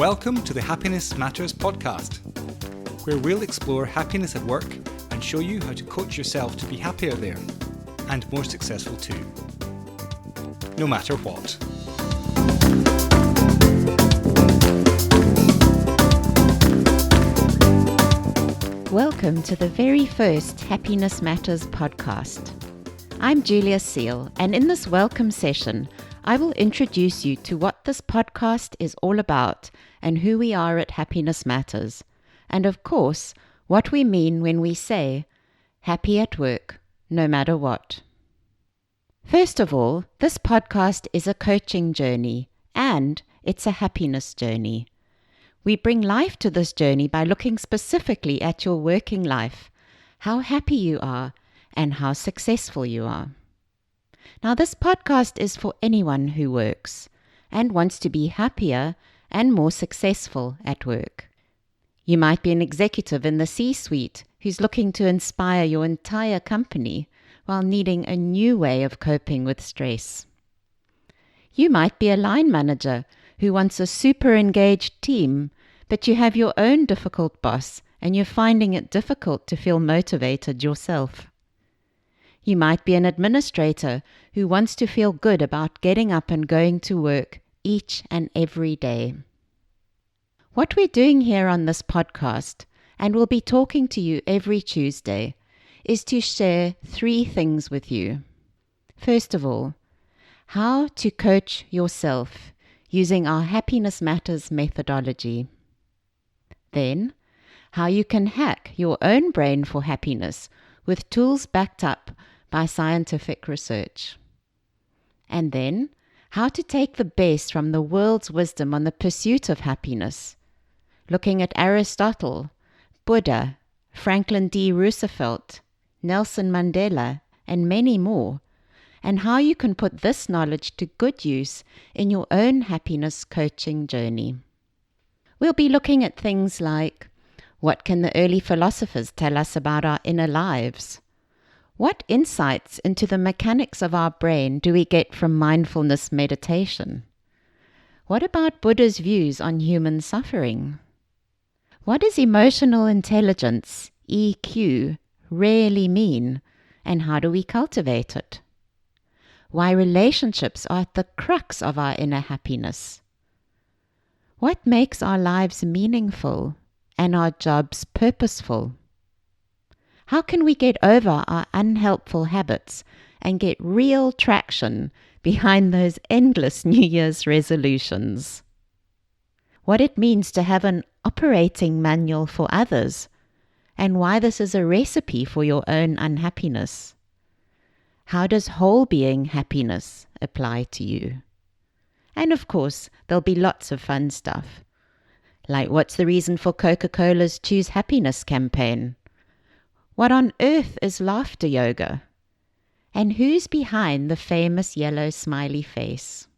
Welcome to the Happiness Matters podcast, where we'll explore happiness at work and show you how to coach yourself to be happier there and more successful too, no matter what. Welcome to the very first Happiness Matters podcast. I'm Julia Seal, and in this welcome session, I will introduce you to what this podcast is all about and who we are at Happiness Matters, and of course, what we mean when we say, happy at work, no matter what. First of all, this podcast is a coaching journey, and it's a happiness journey. We bring life to this journey by looking specifically at your working life, how happy you are, and how successful you are. Now, this podcast is for anyone who works and wants to be happier and more successful at work. You might be an executive in the C-suite who's looking to inspire your entire company while needing a new way of coping with stress. You might be a line manager who wants a super engaged team, but you have your own difficult boss and you're finding it difficult to feel motivated yourself. You might be an administrator who wants to feel good about getting up and going to work each and every day. What we're doing here on this podcast, and we'll be talking to you every Tuesday, is to share 3 things with you. First of all, how to coach yourself using our Happiness Matters methodology. Then, how you can hack your own brain for happiness with tools backed up by scientific research. And then, how to take the best from the world's wisdom on the pursuit of happiness, looking at Aristotle, Buddha, Franklin D. Roosevelt, Nelson Mandela, and many more, and how you can put this knowledge to good use in your own happiness coaching journey. We'll be looking at things like, what can the early philosophers tell us about our inner lives? What insights into the mechanics of our brain do we get from mindfulness meditation? What about Buddha's views on human suffering? What does emotional intelligence, EQ, really mean, and how do we cultivate it? Why relationships are at the crux of our inner happiness? What makes our lives meaningful and our jobs purposeful? How can we get over our unhelpful habits and get real traction behind those endless New Year's resolutions? What it means to have an operating manual for others, and why this is a recipe for your own unhappiness. How does whole being happiness apply to you? And of course, there'll be lots of fun stuff. Like, what's the reason for Coca-Cola's Choose Happiness campaign? What on earth is laughter yoga? And who's behind the famous yellow smiley face?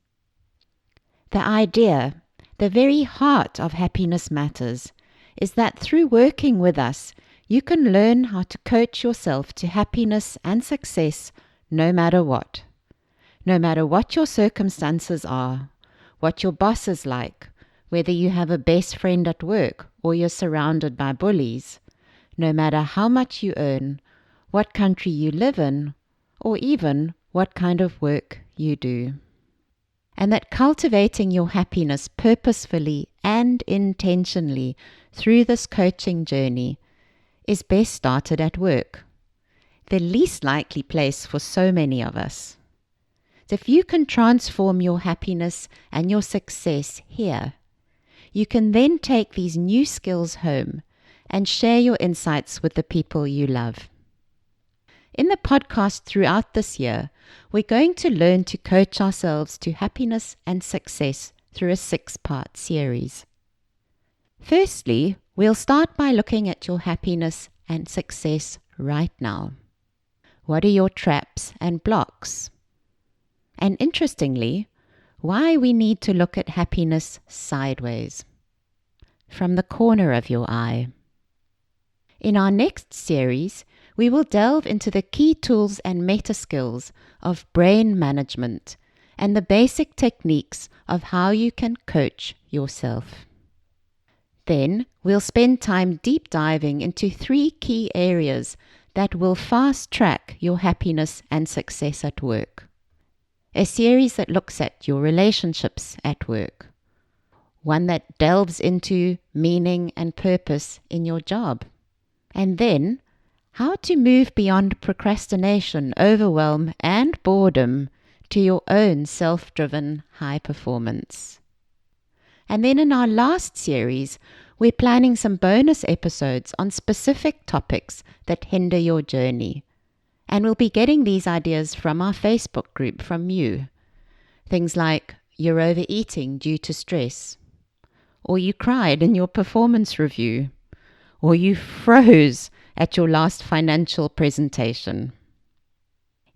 The idea, the very heart of Happiness Matters, is that through working with us, you can learn how to coach yourself to happiness and success no matter what. No matter what your circumstances are, what your boss is like, whether you have a best friend at work or you're surrounded by bullies, no matter how much you earn, what country you live in, or even what kind of work you do. And that cultivating your happiness purposefully and intentionally through this coaching journey is best started at work, the least likely place for so many of us. So if you can transform your happiness and your success here, you can then take these new skills home and share your insights with the people you love. In the podcast throughout this year, we're going to learn to coach ourselves to happiness and success through a 6-part series. Firstly, we'll start by looking at your happiness and success right now. What are your traps and blocks? And interestingly, why we need to look at happiness sideways, from the corner of your eye. In our next series, we will delve into the key tools and meta skills of brain management and the basic techniques of how you can coach yourself. Then we'll spend time deep diving into 3 key areas that will fast track your happiness and success at work. A series that looks at your relationships at work. One that delves into meaning and purpose in your job. And then, how to move beyond procrastination, overwhelm, and boredom to your own self-driven high performance. And then in our last series, we're planning some bonus episodes on specific topics that hinder your journey. And we'll be getting these ideas from our Facebook group from you. Things like you're overeating due to stress, or you cried in your performance review, or you froze at your last financial presentation.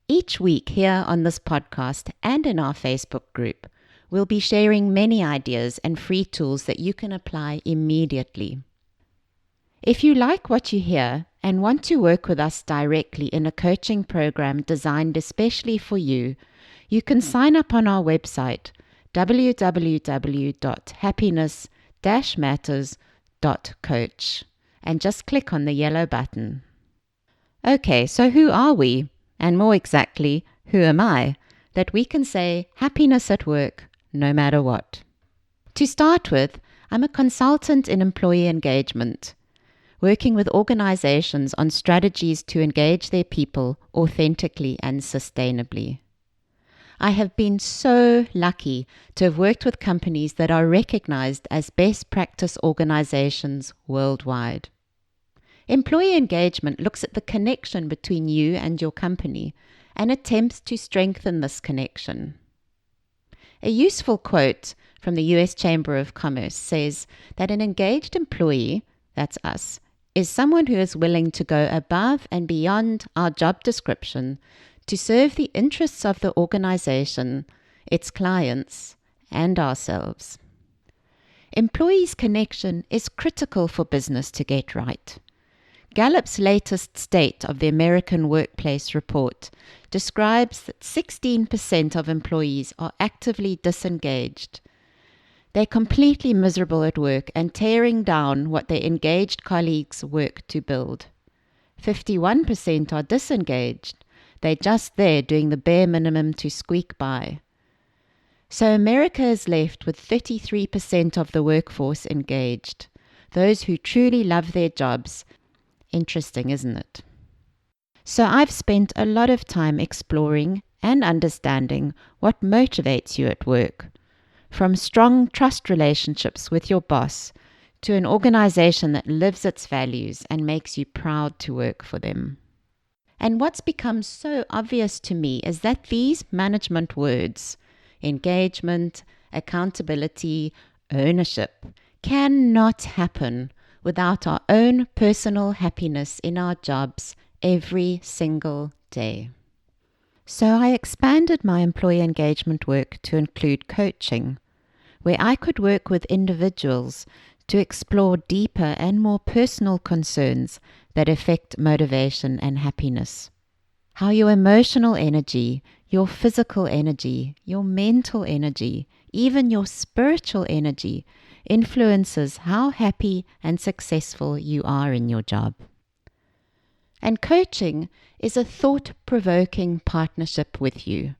Each week here on this podcast and in our Facebook group, we'll be sharing many ideas and free tools that you can apply immediately. If you like what you hear and want to work with us directly in a coaching program designed especially for you, you can sign up on our website, www.happiness-Matters.coach, and just click on the yellow button. Okay, so who are we? And more exactly, who am I? That we can say happiness at work, no matter what. To start with, I'm a consultant in employee engagement, working with organizations on strategies to engage their people authentically and sustainably. I have been so lucky to have worked with companies that are recognized as best practice organizations worldwide. Employee engagement looks at the connection between you and your company and attempts to strengthen this connection. A useful quote from the US Chamber of Commerce says that an engaged employee, that's us, is someone who is willing to go above and beyond our job description to serve the interests of the organization, its clients, and ourselves. Employees' connection is critical for business to get right. Gallup's latest State of the American Workplace report describes that 16% of employees are actively disengaged. They're completely miserable at work and tearing down what their engaged colleagues work to build. 51% are disengaged. They're just there doing the bare minimum to squeak by. So America is left with 33% of the workforce engaged, those who truly love their jobs. Interesting, isn't it? So I've spent a lot of time exploring and understanding what motivates you at work, from strong trust relationships with your boss to an organization that lives its values and makes you proud to work for them. And what's become so obvious to me is that these management words, engagement, accountability, ownership, cannot happen without our own personal happiness in our jobs every single day. So I expanded my employee engagement work to include coaching, where I could work with individuals to explore deeper and more personal concerns that affect motivation and happiness. How your emotional energy, your physical energy, your mental energy, even your spiritual energy influences how happy and successful you are in your job. And coaching is a thought-provoking partnership with you.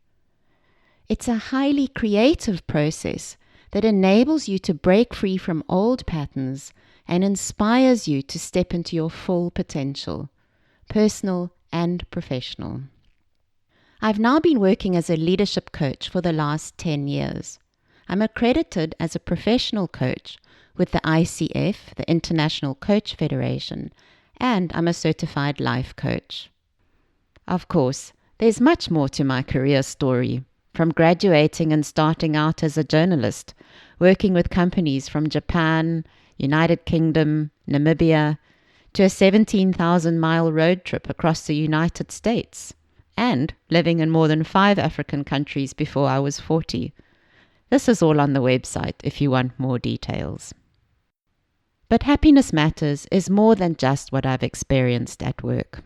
It's a highly creative process that enables you to break free from old patterns and inspires you to step into your full potential, personal and professional. I've now been working as a leadership coach for the last 10 years. I'm accredited as a professional coach with the ICF, the International Coach Federation, and I'm a certified life coach. Of course, there's much more to my career story, from graduating and starting out as a journalist, working with companies from Japan, United Kingdom, Namibia, to a 17,000-mile road trip across the United States, and living in more than 5 African countries before I was 40. This is all on the website if you want more details. But Happiness Matters is more than just what I've experienced at work.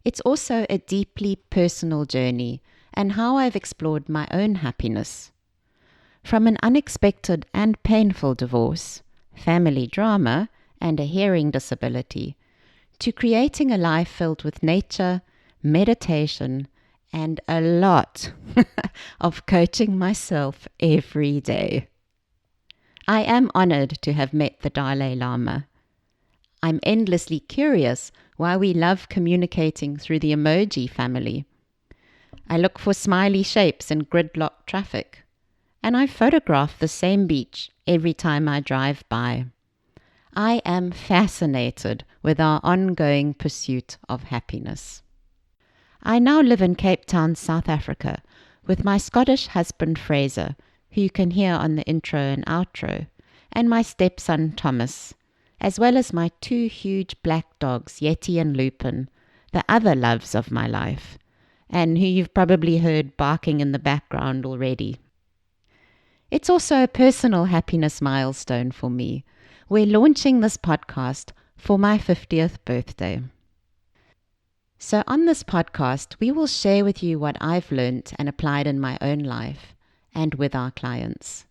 It's also a deeply personal journey and how I've explored my own happiness. From an unexpected and painful divorce, family drama, and a hearing disability, to creating a life filled with nature, meditation, and a lot of coaching myself every day. I am honored to have met the Dalai Lama. I'm endlessly curious why we love communicating through the emoji family. I look for smiley shapes in gridlock traffic, and I photograph the same beach every time I drive by. I am fascinated with our ongoing pursuit of happiness. I now live in Cape Town, South Africa, with my Scottish husband Fraser, who you can hear on the intro and outro, and my stepson Thomas, as well as my 2 huge black dogs, Yeti and Lupin, the other loves of my life, and who you've probably heard barking in the background already. It's also a personal happiness milestone for me. We're launching this podcast for my 50th birthday. So on this podcast, we will share with you what I've learned and applied in my own life and with our clients.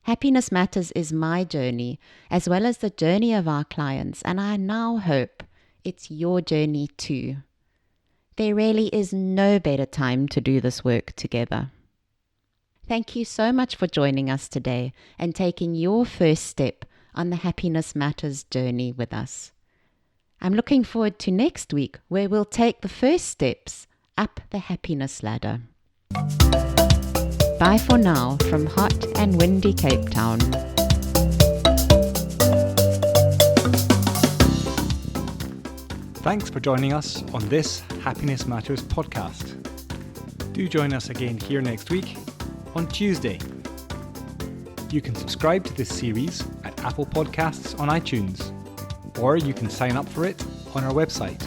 Happiness Matters is my journey as well as the journey of our clients, and I now hope it's your journey too. There really is no better time to do this work together. Thank you so much for joining us today and taking your first step on the Happiness Matters journey with us. I'm looking forward to next week, where we'll take the first steps up the happiness ladder. Bye for now from hot and windy Cape Town. Thanks for joining us on this Happiness Matters podcast. Do join us again here next week on Tuesday. You can subscribe to this series at Apple Podcasts on iTunes, or you can sign up for it on our website,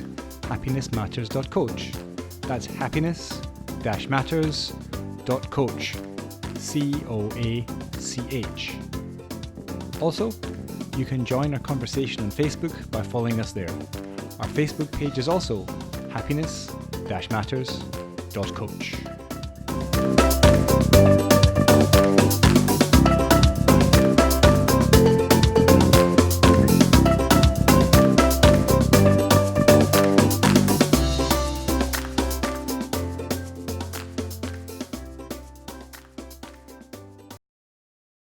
Happiness-Matters.coach. That's Happiness-Matters.coach. COACH. Also, you can join our conversation on Facebook by following us there. Our Facebook page is also Happiness-Matters.coach.